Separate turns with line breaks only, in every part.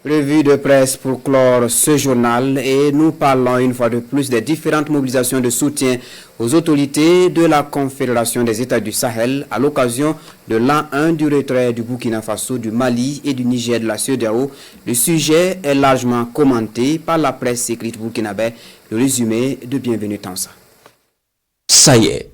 Revue de presse pour clore ce journal et nous parlons une fois de plus des différentes mobilisations de soutien aux autorités de la Confédération des États du Sahel à l'occasion de l'an 1 du retrait du Burkina Faso, du Mali et du Niger de la CEDEAO. Le sujet est largement commenté par la presse écrite burkinabé. Le résumé de Bienvenue Tansa.
Ça y est,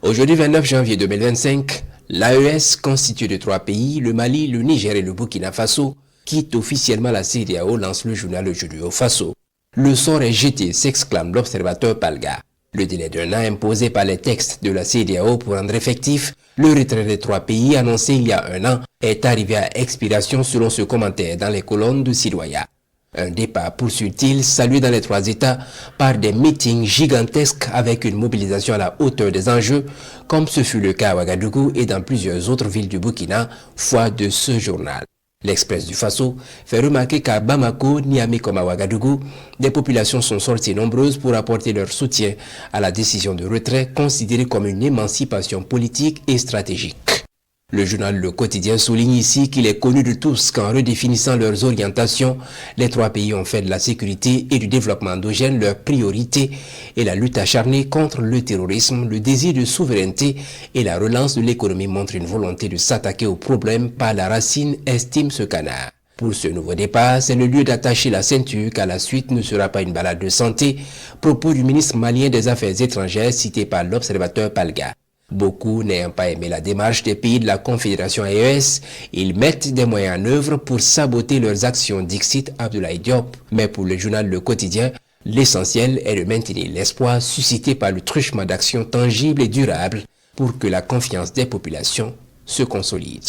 aujourd'hui 29 janvier 2025, l'AES constitué de 3 pays, le Mali, le Niger et le Burkina Faso, quitte officiellement la CEDEAO, lance le journal aujourd'hui au Faso. Le sort est jeté, s'exclame l'observateur Palga. Le délai d'un an imposé par les textes de la CEDEAO pour rendre effectif le retrait des 3 pays annoncé il y a un an est arrivé à expiration selon ce commentaire dans les colonnes de Sidoya. Un départ, poursuit-il, salué dans les 3 États par des meetings gigantesques avec une mobilisation à la hauteur des enjeux, comme ce fut le cas à Ouagadougou et dans plusieurs autres villes du Burkina, foi de ce journal. L'Express du Faso fait remarquer qu'à Bamako, Niamey comme à Ouagadougou, des populations sont sorties nombreuses pour apporter leur soutien à la décision de retrait considérée comme une émancipation politique et stratégique. Le journal Le Quotidien souligne ici qu'il est connu de tous qu'en redéfinissant leurs orientations, les 3 pays ont fait de la sécurité et du développement endogène leur priorité et la lutte acharnée contre le terrorisme, le désir de souveraineté et la relance de l'économie montrent une volonté de s'attaquer aux problèmes par la racine, estime ce canard. Pour ce nouveau départ, c'est le lieu d'attacher la ceinture car la suite ne sera pas une balade de santé, propos du ministre malien des Affaires étrangères cité par l'observateur Palga. Beaucoup n'ayant pas aimé la démarche des pays de la Confédération AES, ils mettent des moyens en œuvre pour saboter leurs actions, dixit Abdoulaye Diop. Mais pour le journal Le Quotidien, l'essentiel est de maintenir l'espoir suscité par le truchement d'actions tangibles et durables pour que la confiance des populations se consolide.